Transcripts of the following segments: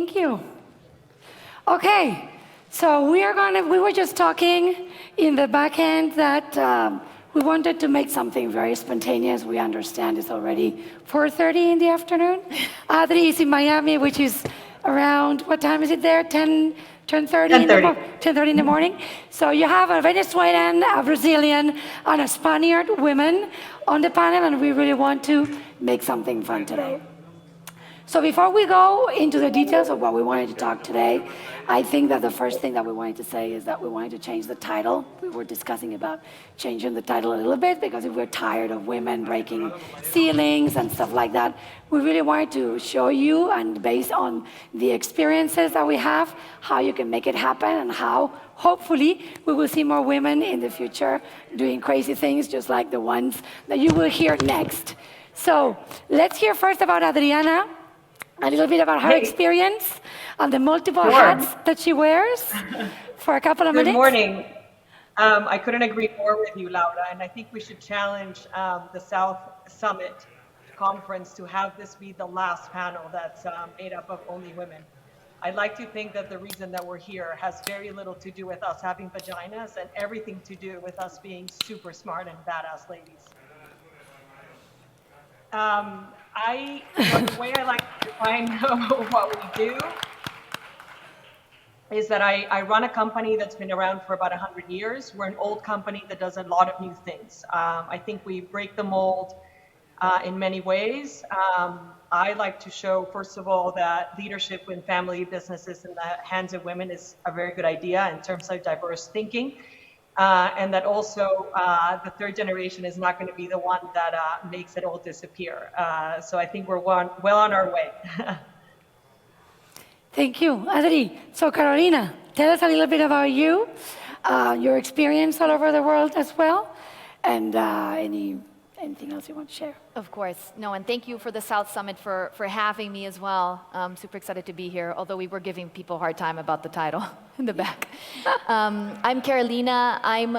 Thank you. Okay, so we were just talking in the back end that we wanted to make something very spontaneous. We understand it's already 4:30 in the afternoon. Adri is in Miami, which is around, what time is it there? 10:30 in the morning. So you have a Venezuelan, a Brazilian, and a Spaniard women on the panel, and we really want to make something fun today. So before we go into the details of what we wanted to talk today, I think that the first thing that we wanted to say is that we wanted to change the title. We were discussing about changing the title a little bit because if we're tired of women breaking ceilings and stuff like that, we really wanted to show you, and based on the experiences that we have, how you can make it happen and how, hopefully, we will see more women in the future doing crazy things just like the ones that you will hear next. So let's hear first about Adriana. A little bit about her experience and the multiple hats that she wears for a couple of minutes. Good morning. I couldn't agree more with you, Laura, and I think we should challenge the South Summit Conference to have this be the last panel that's made up of only women. I'd like to think that the reason that we're here has very little to do with us having vaginas and everything to do with us being super smart and badass ladies. The way I like to define what we do is that I run a company that's been around for about 100 years. We're an old company that does a lot of new things. I think we break the mold in many ways. I like to show, first of all, that leadership in family businesses in the hands of women is a very good idea in terms of diverse thinking. And that also the third generation is not going to be the one that makes it all disappear. So I think we're well on our way. Thank you, Adri. So Carolina, tell us a little bit about you, your experience all over the world as well, and anything else you want to share? Of course. No, and thank you for the South Summit for having me as well. I'm super excited to be here, although we were giving people a hard time about the title in the back. I'm Carolina. I'm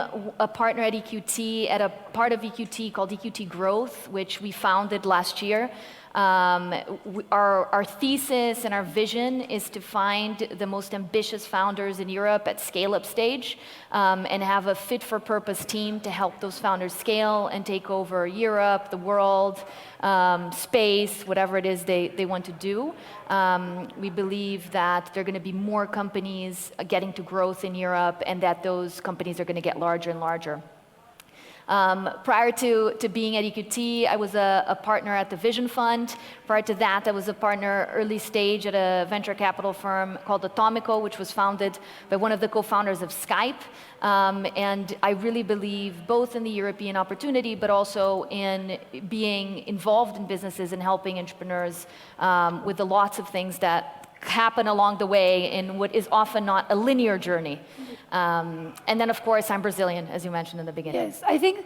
a partner at EQT, at a part of EQT called EQT Growth, which we founded last year. Our thesis and our vision is to find the most ambitious founders in Europe at scale-up stage and have a fit-for-purpose team to help those founders scale and take over Europe, the world, space, whatever it is they want to do. We believe that there are going to be more companies getting to growth in Europe and that those companies are going to get larger and larger. Prior to being at EQT, I was a partner at the Vision Fund. Prior to that, I was a partner early stage at a venture capital firm called Atomico, which was founded by one of the co-founders of Skype. And I really believe both in the European opportunity, but also in being involved in businesses and helping entrepreneurs with the lots of things that happen along the way in what is often not a linear journey. And then, of course, I'm Brazilian, as you mentioned in the beginning. Yes, I think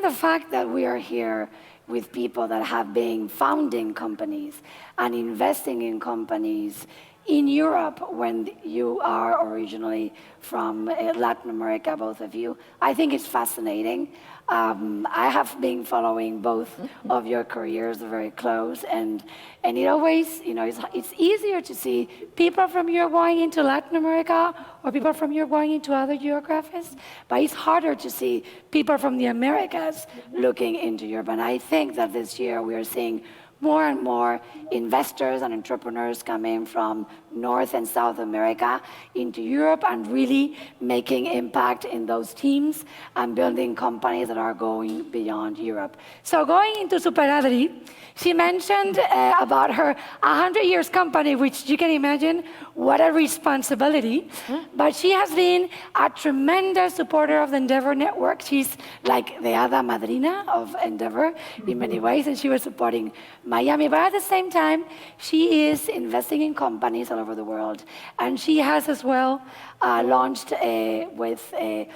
the fact that we are here with people that have been founding companies and investing in companies in Europe when you are originally from Latin America, both of you, I think it's fascinating. I have been following both of your careers very close, and it always, it's easier to see people from Europe going into Latin America or people from Europe going into other geographies, but it's harder to see people from the Americas looking into Europe. And I think that this year we are seeing more and more investors and entrepreneurs coming from North and South America into Europe and really making impact in those teams and building companies that are going beyond Europe. So going into Super Adri, she mentioned about her 100 years company, which you can imagine what a responsibility. But she has been a tremendous supporter of the Endeavor Network. She's like the hada madrina of Endeavor in many ways, and she was supporting Miami. But at the same time, she is investing in companies all over the world. And she has as well launched with a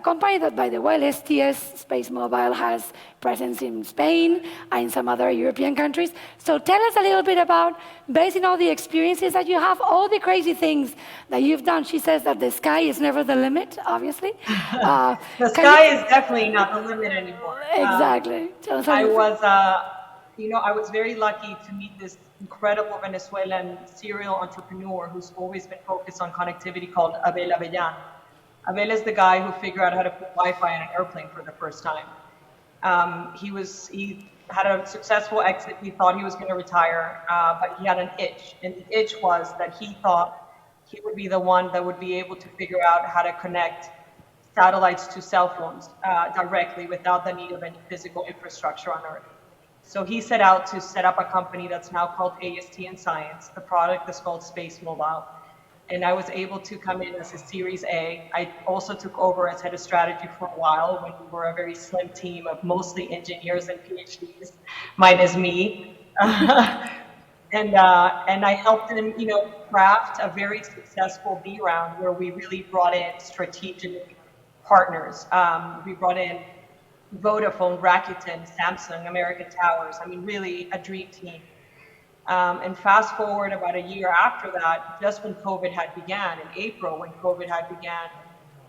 company that, by the way, STS Space Mobile has presence in Spain and in some other European countries. So tell us a little bit about, based on all the experiences that you have, all the crazy things that you've done. She says that the sky is never the limit, obviously. The sky is definitely not the limit anymore. Exactly. I was I was very lucky to meet this incredible Venezuelan serial entrepreneur who's always been focused on connectivity called Abel Avellan. Abel is the guy who figured out how to put Wi-Fi on an airplane for the first time. He had a successful exit. He thought he was going to retire, but he had an itch, and the itch was that he thought he would be the one that would be able to figure out how to connect satellites to cell phones directly without the need of any physical infrastructure on Earth. So he set out to set up a company that's now called AST in Science. The product is called Space Mobile. And I was able to come in as a Series A. I also took over as head of strategy for a while when we were a very slim team of mostly engineers and PhDs, minus me. And I helped him, craft a very successful B round where we really brought in strategic partners. We brought in Vodafone, Rakuten, Samsung, American Towers. I mean, really a dream team. And fast forward about a year after that, just when COVID had began, in April when COVID had began,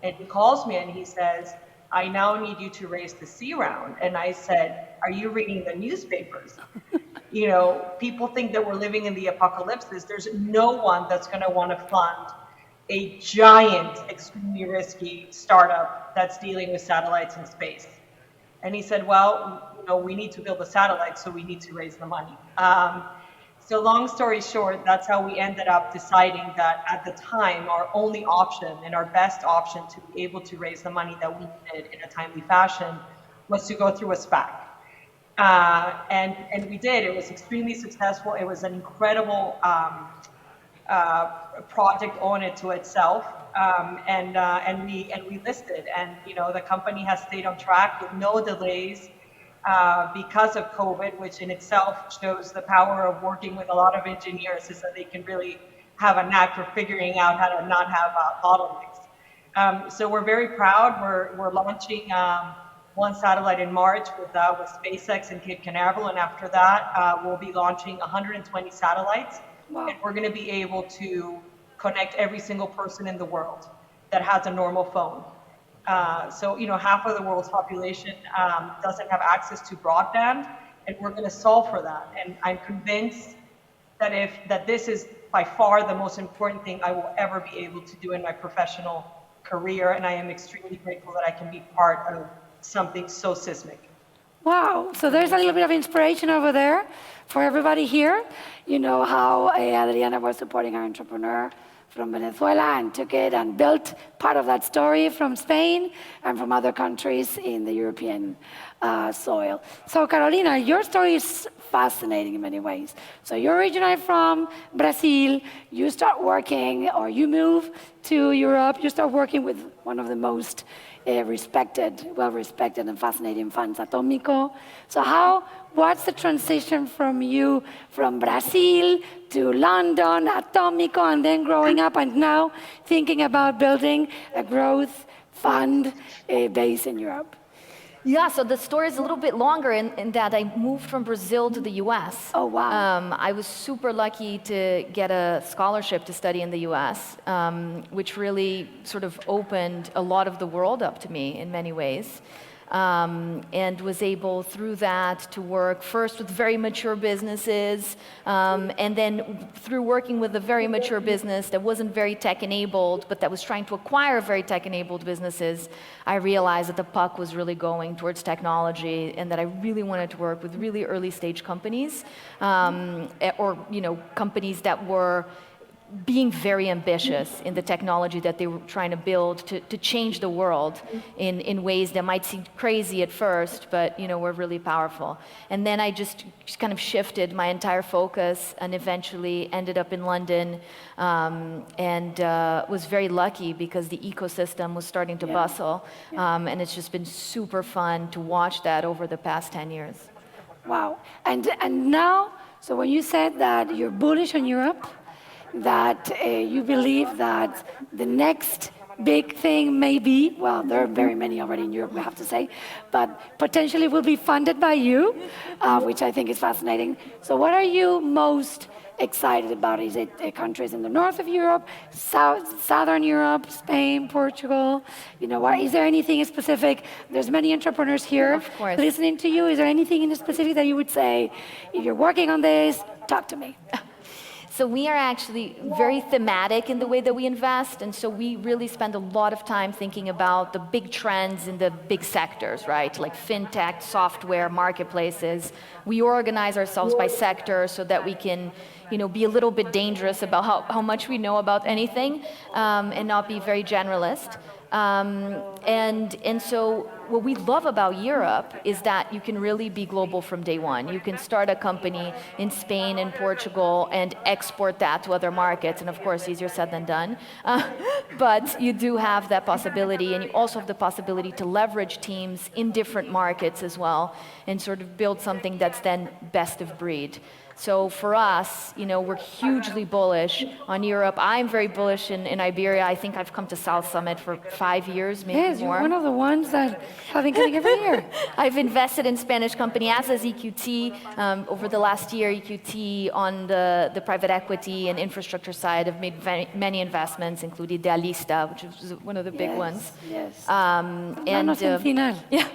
and he calls me and he says, I now need you to raise the C round. And I said, are you reading the newspapers? People think that we're living in the apocalypse. There's no one that's going to want to fund a giant, extremely risky startup that's dealing with satellites in space. And he said, well, we need to build a satellite, so we need to raise the money. So long story short, that's how we ended up deciding that at the time, our only option and our best option to be able to raise the money that we needed in a timely fashion was to go through a SPAC. And we did. It was extremely successful. It was an incredible project on it to itself. And we listed. And the company has stayed on track with no delays. Because of COVID, which in itself shows the power of working with a lot of engineers, is that they can really have a knack for figuring out how to not have bottlenecks. So we're very proud. We're launching one satellite in March with SpaceX in Cape Canaveral, and after that, we'll be launching 120 satellites. Wow. And we're going to be able to connect every single person in the world that has a normal phone. So half of the world's population doesn't have access to broadband, and we're going to solve for that. And I'm convinced that this is by far the most important thing I will ever be able to do in my professional career, and I am extremely grateful that I can be part of something so seismic. Wow, so there's a little bit of inspiration over there for everybody here. You know how Adriana was supporting our entrepreneur from Venezuela and took it and built part of that story from Spain and from other countries in the European soil. So Carolina, your story is fascinating in many ways. So you're originally from Brazil, you start working, or you move to Europe, you start working with one of the most well-respected and fascinating funds, Atomico. So what's the transition from you from Brazil to London, Atomico, and then growing up and now thinking about building a growth fund based in Europe? Yeah, so the story is a little bit longer in that I moved from Brazil to the US. Oh, wow. I was super lucky to get a scholarship to study in the US, which really sort of opened a lot of the world up to me in many ways. And was able through that to work first with very mature businesses, and then through working with a very mature business that wasn't very tech-enabled, but that was trying to acquire very tech-enabled businesses, I realized that the puck was really going towards technology and that I really wanted to work with really early-stage companies, or companies that were being very ambitious in the technology that they were trying to build to change the world in ways that might seem crazy at first, but were really powerful. And then I just kind of shifted my entire focus and eventually ended up in London, and was very lucky because the ecosystem was starting to bustle, and it's just been super fun to watch that over the past 10 years. Wow. And now, so when you said that you're bullish on Europe, that you believe that the next big thing maybe, well, there are very many already in Europe, we have to say, but potentially will be funded by you, which I think is fascinating. So what are you most excited about? Is it countries in the north of Europe, southern Europe, Spain, Portugal? You know, is there anything specific? There's many entrepreneurs here Of course. listening to you. Is there anything in specific that you would say, if you're working on this, talk to me? So we are actually very thematic in the way that we invest, and so we really spend a lot of time thinking about the big trends in the big sectors, right? Like fintech, software, marketplaces. We organize ourselves by sector so that we can, be a little bit dangerous about how much we know about anything, and not be very generalist. And so what we love about Europe is that you can really be global from day one. You can start a company in Spain and Portugal and export that to other markets, and of course, easier said than done. But you do have that possibility, and you also have the possibility to leverage teams in different markets as well, and sort of build something that's then best of breed. So for us, we're hugely bullish on Europe. I'm very bullish in Iberia. I think I've come to South Summit for 5 years, maybe yes, more. You're one of the ones that have been coming every year. I've invested in Spanish company, as has EQT. Over the last year, EQT on the private equity and infrastructure side have made many investments, including Idealista, which is one of the big ones. Yes. And yeah.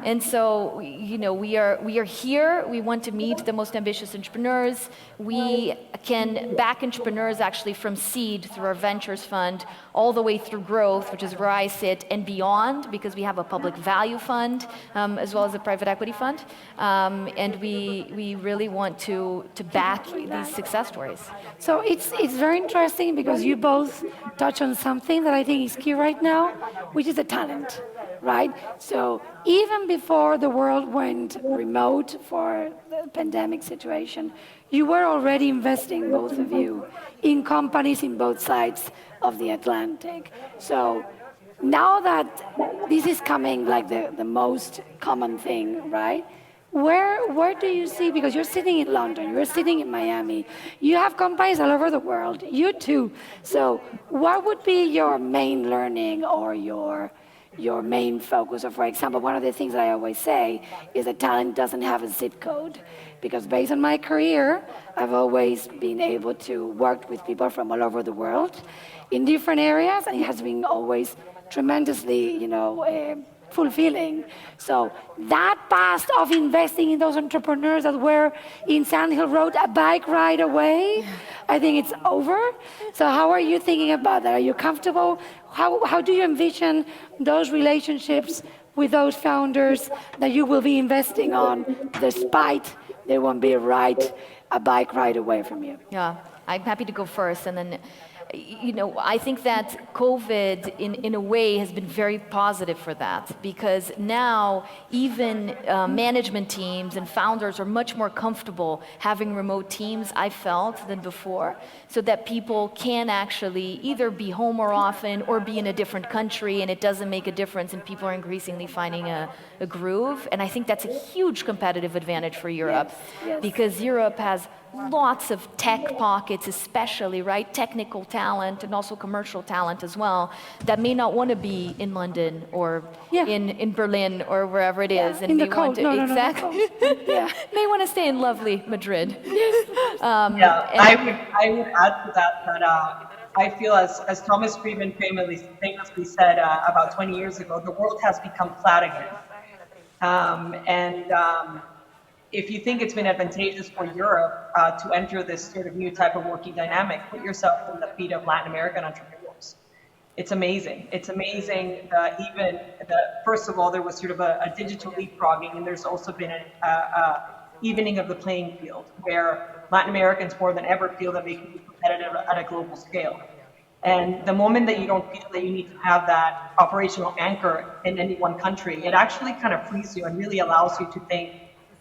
And so, we are here. We want to meet the most ambitious entrepreneurs. We can back entrepreneurs actually from seed through our ventures fund all the way through growth, which is where I sit, and beyond, because we have a public value fund as well as a private equity fund. And we really want to back these success stories. So it's very interesting because you both touch on something that I think is key right now, which is the talent, right? So even before the world went remote for the pandemic situation, you were already investing, both of you, in companies in both sides of the Atlantic. So now that this is coming like the most common thing, right? Where do you see, because you're sitting in London, you're sitting in Miami, you have companies all over the world, you too. So what would be your main learning or your main focus? Or for example, one of the things that I always say is that talent doesn't have a zip code, because based on my career, I've always been able to work with people from all over the world in different areas, and it has been always tremendously, fulfilling. So that past of investing in those entrepreneurs that were in Sand Hill Road a bike ride away, I think it's over. So how are you thinking about that? Are you comfortable? How do you envision those relationships with those founders that you will be investing on, despite they won't be a bike ride away from you? Yeah, I'm happy to go first, and then I think that COVID, in a way, has been very positive for that, because now even management teams and founders are much more comfortable having remote teams, I felt, than before, so that people can actually either be home more often or be in a different country, and it doesn't make a difference, and people are increasingly finding a groove. And I think that's a huge competitive advantage for Europe, because Europe has lots of tech pockets, especially, right? Technical talent and also commercial talent as well, that may not want to be in London or in Berlin or wherever it is. And in the may cold. want to, exactly. May want to stay in lovely Madrid. I would add to that I feel, as Thomas Friedman famously said about 20 years ago, the world has become flat again. If you think it's been advantageous for Europe to enter this sort of new type of working dynamic, put yourself in the feet of Latin American entrepreneurs. It's amazing. It's amazing first of all, there was sort of a digital leapfrogging, and there's also been a evening of the playing field, where Latin Americans more than ever feel that they can be competitive at a global scale. And the moment that you don't feel that you need to have that operational anchor in any one country, it actually kind of frees you and really allows you to think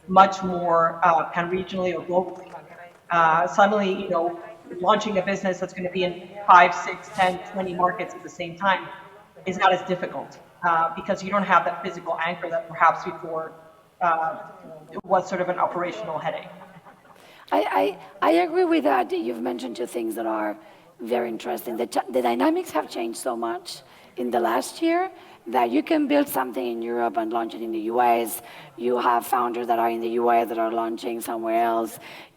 much more pan-regionally or globally. Suddenly, launching a business that's going to be in 5, 6, 10, 20 markets at the same time is not as difficult because you don't have that physical anchor that perhaps before was sort of an operational headache. I agree with that. You've mentioned two things that are very interesting. The dynamics have changed so much in the last year, that you can build something in Europe and launch it in the US. You have founders that are in the US that are launching somewhere else.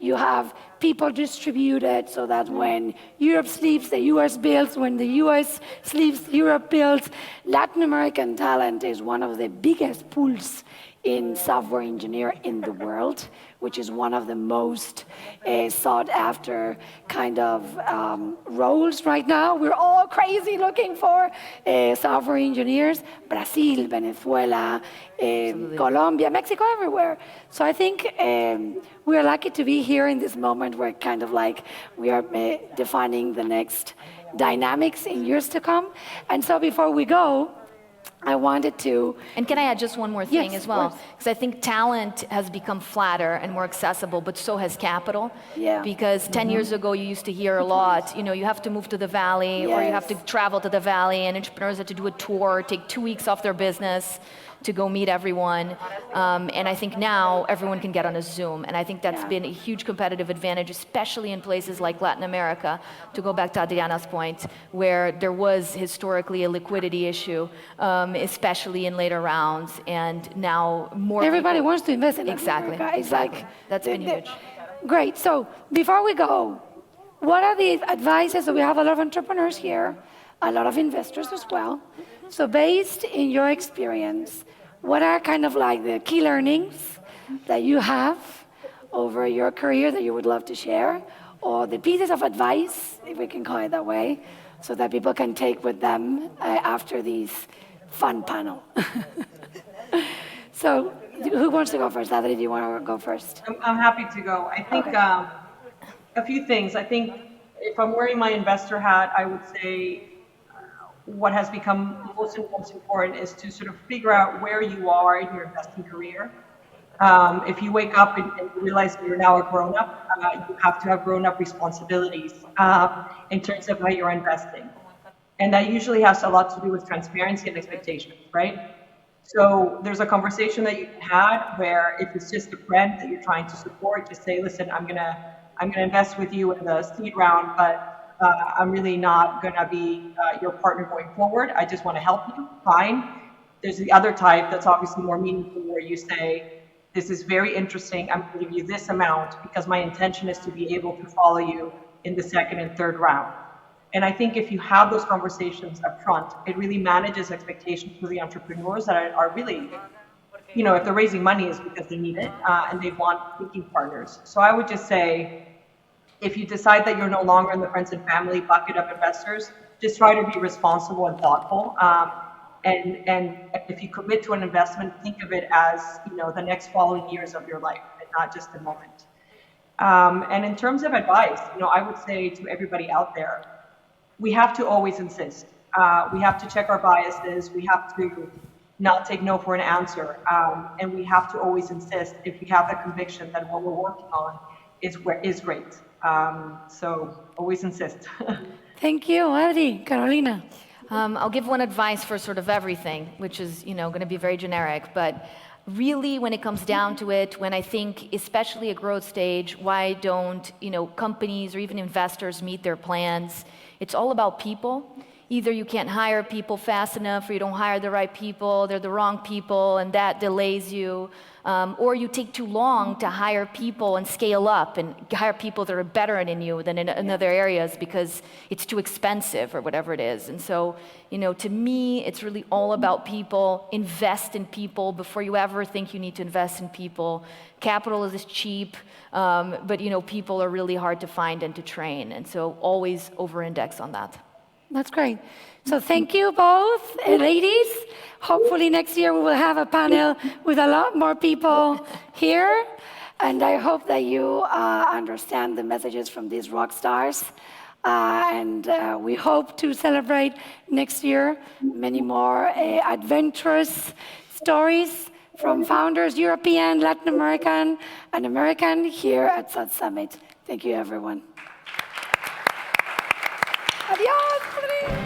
You have people distributed so that when Europe sleeps, the US builds. When the US sleeps, Europe builds. Latin American talent is one of the biggest pools in software engineer in the world, which is one of the most sought after kind of roles right now. We're all crazy looking for software engineers. Brazil, Venezuela, Colombia, Mexico, everywhere. So I think we are lucky to be here in this moment where kind of like we are defining the next dynamics in years to come. And so before we go, I wanted to... And can I add just one more thing Yes, as well? of course. Because I think talent has become flatter and more accessible, but so has capital. Yeah. Because 10 years ago, you used to hear a lot, you have to move to the valley, or you have to Yes. travel to the valley, and entrepreneurs have to do a tour, take 2 weeks off their business to go meet everyone. And I think now everyone can get on a Zoom. And I think that's been a huge competitive advantage, especially in places like Latin America, to go back to Adriana's point, where there was historically a liquidity issue, especially in later rounds. And now more Everybody people, wants to invest in Latin Exactly, America. It's exactly. like That's been huge. Great. So before we go, what are the advices? So we have a lot of entrepreneurs here, a lot of investors as well. So based in your experience, what are kind of like the key learnings that you have over your career that you would love to share, or the pieces of advice, if we can call it that way, so that people can take with them after this fun panel? So who wants to go first? Adri, do you want to go first? I'm happy to go. I think a few things. I think if I'm wearing my investor hat, I would say what has become most and most important is to sort of figure out where you are in your investing career. If you wake up and you realize that you're now a grown-up, you have to have grown-up responsibilities in terms of how you're investing. And that usually has a lot to do with transparency and expectations, right? So there's a conversation that you can have where if it's just a friend that you're trying to support, just say, listen, I'm gonna invest with you in the seed round, but I'm really not gonna be your partner going forward. I just want to help you. Fine. There's the other type that's obviously more meaningful, where you say, this is very interesting. I'm going to give you this amount because my intention is to be able to follow you in the second and third round. And I think if you have those conversations up front, it really manages expectations for the entrepreneurs that are really, if they're raising money, it's because they need it and they want thinking partners. So I would just say, if you decide that you're no longer in the friends and family bucket of investors, just try to be responsible and thoughtful. And if you commit to an investment, think of it as the next following years of your life, and not just the moment. And in terms of advice, I would say to everybody out there, we have to always insist. We have to check our biases. We have to not take no for an answer. And we have to always insist if we have the conviction that what we're working on is great. So always insist. Thank you, Adri. Carolina. I'll give one advice for sort of everything, which is going to be very generic, but really when it comes down to it, when I think especially a growth stage, why don't companies or even investors meet their plans? It's all about people. Either you can't hire people fast enough, or you don't hire the right people, they're the wrong people, and that delays you. Or you take too long to hire people and scale up and hire people that are better than you than in other areas because it's too expensive or whatever it is. And so, to me, it's really all about people. Invest in people before you ever think you need to invest in people. Capital is cheap, but people are really hard to find and to train. And so always over-index on that. That's great. So thank you both, ladies. Hopefully next year we will have a panel with a lot more people here. And I hope that you understand the messages from these rock stars. And we hope to celebrate next year many more adventurous stories from founders, European, Latin American, and American here at South Summit. Thank you, everyone. Adiós.